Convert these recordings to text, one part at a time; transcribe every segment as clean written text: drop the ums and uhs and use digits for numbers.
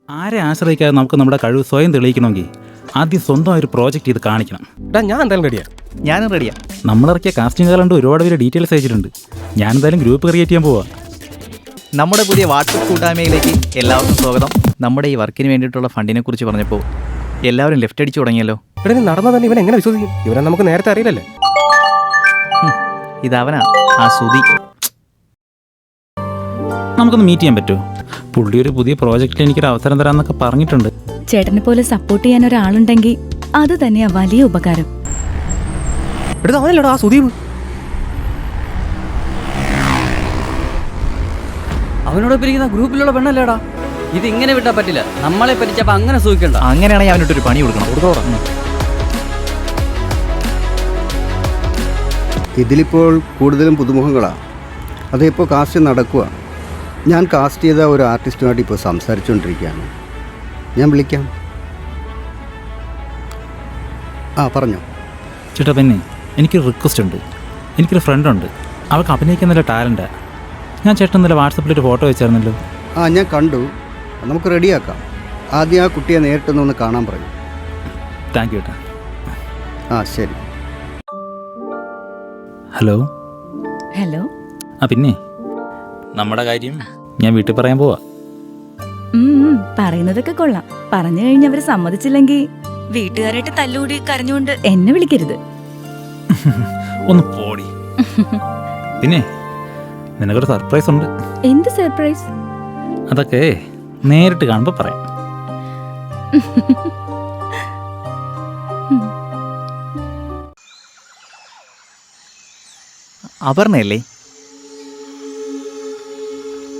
ആരെ ആശ്രയിക്കാതെ നമുക്ക് നമ്മുടെ കഴിവ് സ്വയം തെളിയിക്കണമെങ്കിൽ ആദ്യം സ്വന്തം ഒരു പ്രോജക്റ്റ് ചെയ്ത് കാണിക്കണം. ഞാൻ എന്തായാലും റെഡിയാണ്. ഞാനും റെഡിയാ. നമ്മളിറക്കിയ കാസ്റ്റിംഗ് കാലണ്ട് ഒരുപാട് പേര് ഡീറ്റെയിൽസ് അയച്ചിട്ടുണ്ട്. ഞാൻ എന്തായാലും ഗ്രൂപ്പ് ക്രിയേറ്റ് ചെയ്യാൻ പോവാം. നമ്മുടെ പുതിയ വാട്സപ്പ് കൂട്ടായ്മയിലേക്ക് എല്ലാവർക്കും സ്വാഗതം. നമ്മുടെ ഈ വർക്കിന് വേണ്ടിയിട്ടുള്ള ഫണ്ടിനെ കുറിച്ച് പറഞ്ഞപ്പോൾ എല്ലാവരും ലെഫ്റ്റ് അടിച്ചു തുടങ്ങിയല്ലോ. ഇവിടെ നീ നടന്നാൽ തന്നെ ഇവൻ എങ്ങനെ വിശ്വസിക്കും? ഇവനെ നമുക്ക് നേരത്തെ അറിയില്ലല്ലേ. ഇതവനാ ആ സുധി. നമുക്കൊന്ന് മീറ്റ് ചെയ്യാൻ പറ്റുമോ? പുള്ളി ഒരു പുതിയ പ്രോജക്റ്റിൽ എനിക്കൊരു അവസരം തരാമെന്നൊക്കെ പറഞ്ഞിട്ടുണ്ട്. ചേട്ടനെ പോലെ സപ്പോർട്ട് ചെയ്യാൻ ഒരാളുണ്ടെങ്കിൽ അത് തന്നെയാ വലിയ ഉപകാരം. എടുത്ത് അവനല്ലോടാ ആ സുദീപ്. അവനോട് പിരിക്കുന്ന ഗ്രൂപ്പിലുള്ള പെണ്ണല്ലേടാ. ഇത് ഇങ്ങനെ വിട്ടാ പറ്റില്ല. നമ്മളെ പരിച്ചപ്പോ അങ്ങനെ സൂഹിക്കണ്ട. അങ്ങനെയാണെങ്കിൽ അവനോട്ടൊരു പണി കൊടുക്കണം. ഇതിലിപ്പോൾ കൂടുതലും പുതുമുഖങ്ങളാണ്. അതിപ്പോൾ കാസ്റ്റ് നടക്കുക. ഞാൻ കാസ്റ്റ് ചെയ്ത ഒരു ആർട്ടിസ്റ്റുമായിട്ട് ഇപ്പോൾ സംസാരിച്ചുകൊണ്ടിരിക്കുകയാണ്. ഞാൻ വിളിക്കാം. പറഞ്ഞോ ചേട്ടാ. പിന്നെ എനിക്കൊരു റിക്വസ്റ്റ് ഉണ്ട്. എനിക്കൊരു ഫ്രണ്ടുണ്ട്, അവൾക്ക് അഭിനയിക്കാൻ നല്ല ടാലൻറ്റാണ്. ഞാൻ ചേട്ടൻ ഇന്നലെ വാട്സപ്പിലൊരു ഫോട്ടോ വെച്ചായിരുന്നല്ലോ. ഞാൻ കണ്ടു. നമുക്ക് റെഡിയാക്കാം. ആദ്യം ആ കുട്ടിയെ നേരിട്ടൊന്ന് കാണാൻ പറയും. താങ്ക് യു ചേട്ടാ. ശരി. ഹലോ. ഹലോ. പിന്നെ നമ്മുടെ കാര്യം ഞാൻ വീട്ടിൽ പറയാൻ പോവാ. പറയുന്നതൊക്കെ കൊള്ളാം. പറഞ്ഞു കഴിഞ്ഞവര് സമ്മതിച്ചില്ലെങ്കിൽ വീട്ടുകാരായിട്ട് തല്ലുകൂടി കരഞ്ഞുകൊണ്ട് എന്നെ വിളിക്കരുത്. ഒന്ന് പോടി. പിന്നെ നിനക്കൊരു സർപ്രൈസ് ഉണ്ട്. എന്ത് സർപ്രൈസ്? അതൊക്കെ നേരിട്ട് കാണുമ്പോൾ പറയാം.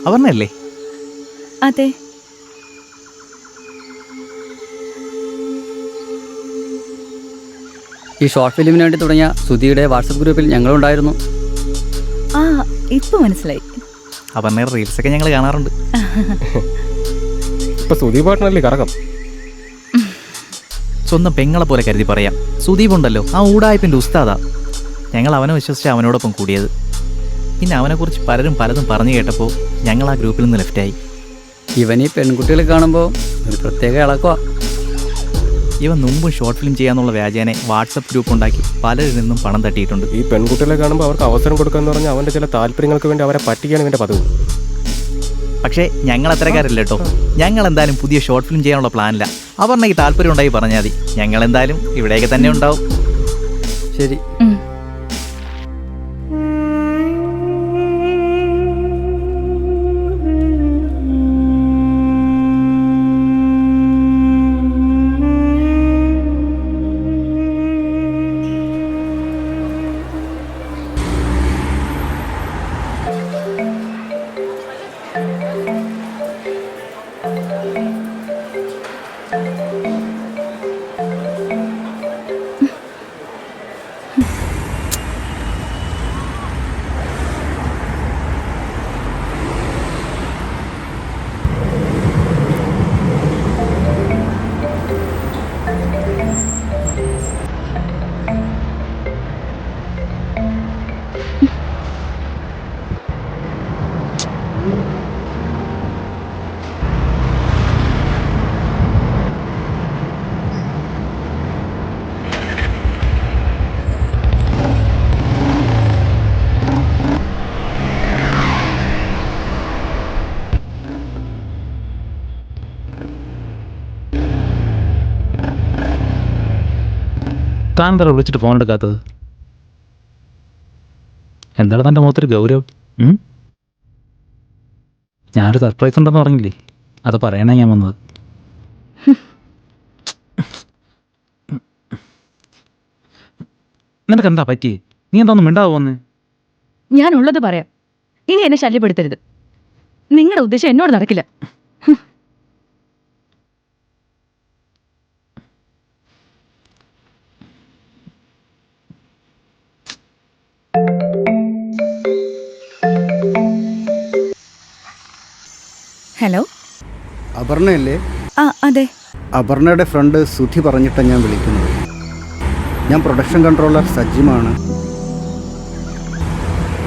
അപർണയല്ലേ? അതെ. ഈ ഷോർട്ട് ഫിലിമിന് വേണ്ടി തുടങ്ങിയ സുധിയുടെ വാട്സപ്പ് ഗ്രൂപ്പിൽ ഞങ്ങളുണ്ടായിരുന്നു. ഇപ്പൊ മനസ്സിലായി. അപർണയുടെ റീൽസൊക്കെ ഞങ്ങൾ കാണാറുണ്ട്. ഇപ്പൊ സുദീപാട്ടനല്ലേ കറക്കം. സ്വന്തം പെങ്ങളെ പോലെ കരുതി പറയാം. സുദീപ് ഉണ്ടല്ലോ, ആ ഊടായ്പിൻ്റെ ഉസ്താദാ. ഞങ്ങൾ അവനെ വിശ്വസിച്ച് അവനോടൊപ്പം കൂടിയത്. പിന്നെ അവനെക്കുറിച്ച് പലതും പറഞ്ഞു കേട്ടപ്പോൾ ഞങ്ങൾ ആ ഗ്രൂപ്പിൽ നിന്ന് ലെഫ്റ്റായി. ഇവൻ ഈ പെൺകുട്ടികളെ കാണുമ്പോൾ ഒരു പ്രത്യേക ഇളക്കുക. ഇവൻ മുമ്പും ഷോർട്ട് ഫിലിം ചെയ്യാന്നുള്ള വ്യാജേനെ വാട്സപ്പ് ഗ്രൂപ്പ് ഉണ്ടാക്കി പലരിൽ നിന്നും പണം തട്ടിയിട്ടുണ്ട്. ഈ പെൺകുട്ടികളെ കാണുമ്പോൾ അവർക്ക് അവസരം കൊടുക്കാന്ന് പറഞ്ഞാൽ അവൻ്റെ ചില താല്പര്യങ്ങൾക്ക് വേണ്ടി അവരെ പറ്റിക്കാൻ ഇവൻ്റെ പതിവ്. പക്ഷേ ഞങ്ങൾ അത്തരക്കാരല്ല കേട്ടോ. ഞങ്ങൾ എന്തായാലും പുതിയ ഷോർട്ട് ഫിലിം ചെയ്യാനുള്ള പ്ലാനില്ല. അപർണയ്ക്ക് താല്പര്യം ഉണ്ടായി പറഞ്ഞാൽ മതി. ഞങ്ങൾ എന്തായാലും ഇവിടെയൊക്കെ തന്നെ ഉണ്ടാവും. ശരി. താൻ എന്താ വിളിച്ചിട്ട് ഫോൺ എടുക്കാത്തത്? എന്താണ് തൻ്റെ മുഖത്തൊരു ഗൗരവം? ഞാനൊരു സർപ്രൈസ് ഉണ്ടെന്ന് പറഞ്ഞില്ലേ, അത് പറയാനാണ് ഞാൻ വന്നത്. നിനക്ക് എന്താ പറ്റിയേ? നീ എന്താ ഒന്നും മിണ്ടാവുമെന്ന്? ഞാൻ ഉള്ളത് പറയാം. ഇനി എന്നെ ശല്യപ്പെടുത്തരുത്. നിങ്ങളുടെ ഉദ്ദേശം എന്നോട് നടക്കില്ല. ഹലോ. അപർണയല്ലേ? അതെ. അപർണയുടെ ഫ്രണ്ട് സുധി പറഞ്ഞിട്ടാണ് ഞാൻ വിളിക്കുന്നത്. ഞാൻ പ്രൊഡക്ഷൻ കൺട്രോളർ സജ്ജിമാണ്.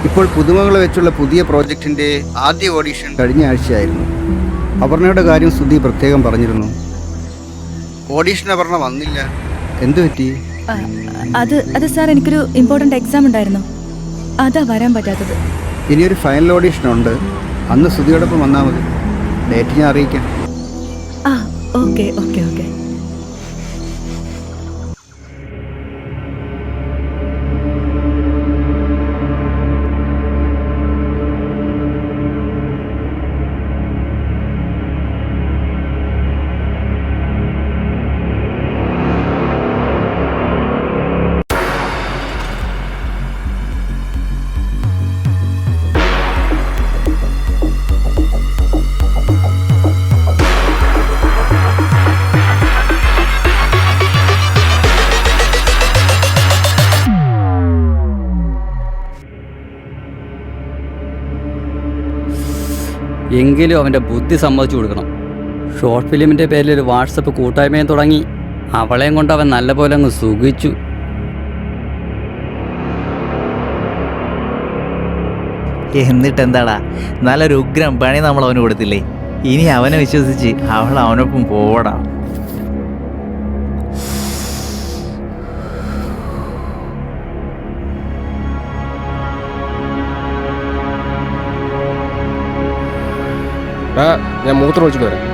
ഇപ്പോൾ പുതുമകളെ വെച്ചുള്ള പുതിയ പ്രോജക്റ്റിൻ്റെ ആദ്യ ഓഡീഷൻ കഴിഞ്ഞ ആഴ്ചയായിരുന്നു. അപർണയുടെ കാര്യം സ്തുതി പ്രത്യേകം പറഞ്ഞിരുന്നു. ഓഡീഷൻ അപർണ വന്നില്ല, എന്തു പറ്റി? അത് സാർ, എനിക്കൊരു ഇമ്പോർട്ടൻ്റ് എക്സാം ഉണ്ടായിരുന്നു, അതാ വരാൻ പറ്റാത്തത്. ഇനിയൊരു ഫൈനൽ ഓഡീഷൻ ഉണ്ട്, അന്ന് സ്തുതിയോടൊപ്പം വന്നാൽ മതി. ഡേറ്റ് ഞാൻ അറിയിക്കാം. ആ ഓക്കെ ഓക്കെ ഓക്കെ. എങ്കിലും അവൻ്റെ ബുദ്ധി സമ്മതിച്ചു കൊടുക്കണം. ഷോർട്ട് ഫിലിമിൻ്റെ പേരിൽ ഒരു വാട്സപ്പ് കൂട്ടായ്മയും തുടങ്ങി അവളെയും കൊണ്ട് അവൻ നല്ലപോലെ അങ്ങ് സുഖിച്ചു. എന്നിട്ട് എന്താടാ, നല്ലൊരു ഉഗ്രം പണി നമ്മൾ അവന് കൊടുത്തില്ലേ? ഇനി അവനെ വിശ്വസിച്ച് അവൾ അവനൊപ്പം പോടാ. ഞാൻ മൂത്രം ഒഴിച്ചിട്ട് വരാം.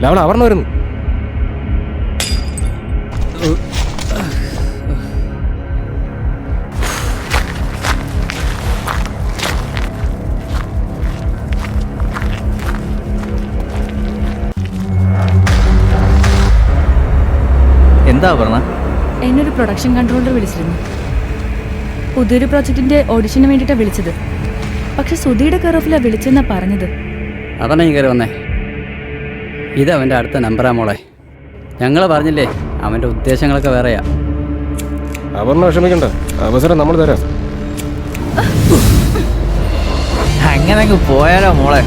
അവൾ അപർണ വരുന്നു. എന്താ പറഞ്ഞ? എന്നൊരു പ്രൊഡക്ഷൻ കൺട്രോളർ വിളിച്ചിരുന്നു. പുതിയൊരു പ്രോജക്റ്റിന്റെ ഓഡിഷന് വേണ്ടിയിട്ടാണ് വിളിച്ചത്. പക്ഷെ സുധിയുടെ കെയർ ഓഫിലാണ് വിളിച്ചെന്നാ പറഞ്ഞത്. അതാണ് ഈ കയറി വന്നേ. ഇത് അവൻ്റെ അടുത്ത നമ്പറാ മോളെ. ഞങ്ങൾ പറഞ്ഞില്ലേ അവൻ്റെ ഉദ്ദേശങ്ങളൊക്കെ വേറെയാ. അപർണ വിഷമിക്കണ്ട, അവസരം നമ്മൾ തരാം. അങ്ങനെ അങ്ങ് പോയാലോ മോളെ?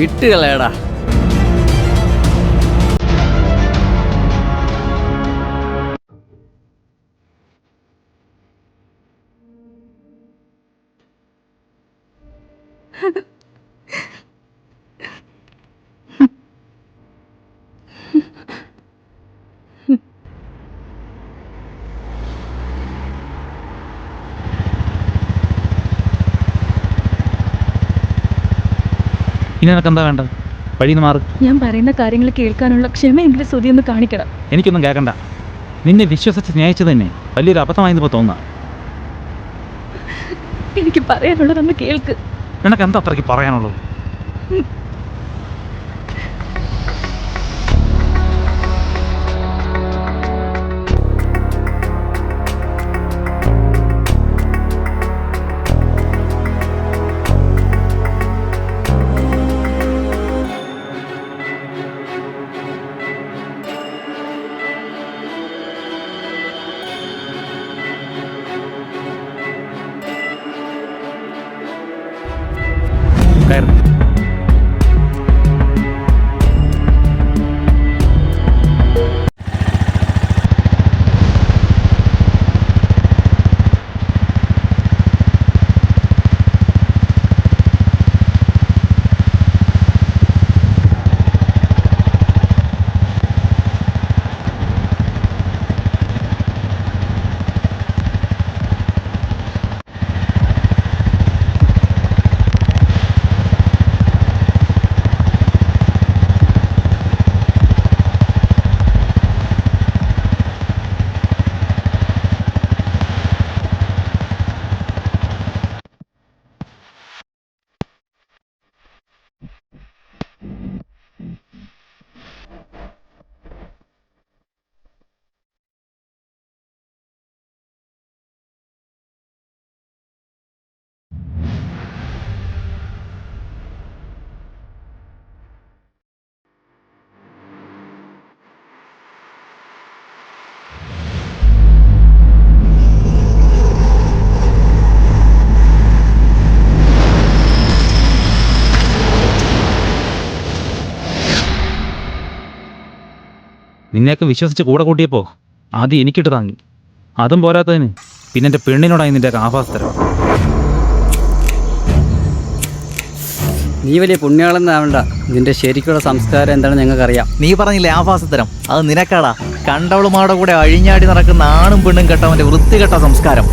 വിട്ടുകളയടാ. ഇനി നിനക്ക് എന്താ വേണ്ടത്? വഴിന്ന് മാറ്. ഞാൻ പറയുന്ന കാര്യങ്ങൾ കേൾക്കാനുള്ള ക്ഷമയെങ്കിലും സുധി ഒന്ന് കാണിക്കണം. എനിക്കൊന്നും കേൾക്കണ്ട. നിന്നെ വിശ്വസിച്ച് സ്നേഹിച്ചത് തന്നെ വലിയൊരു അബദ്ധമായിരുന്നു തോന്നുക. എനിക്ക് പറയാനുള്ളതൊന്ന് കേൾക്ക്. നിനക്ക് എന്താ അത്രയ്ക്ക് പറയാനുള്ളത്? കയറി. നിന്നെയൊക്കെ വിശ്വസിച്ച് കൂടെ കൂട്ടിയപ്പോൾ ആദ്യം എനിക്കിട്ട് താങ്ങി. അതും പോരാത്തതിന് പിന്നെ എൻ്റെ പെണ്ണിനോടായി നിൻ്റെയൊക്കെ ആഭാസത്തരം. നീ വലിയ പുണ്യാളെന്നാവണ്ട. നിന്റെ ശരിക്കുള്ള സംസ്കാരം എന്താണെന്ന് ഞങ്ങൾക്കറിയാം. നീ പറഞ്ഞില്ലേ ആഭാസത്തരം, അത് നിനക്കാടാ. കണ്ടവളുമാരുടെ കൂടെ അഴിഞ്ഞാടി നടക്കുന്ന ആണും പെണ്ണും കെട്ടവന്റെ വൃത്തികെട്ട സംസ്കാരം.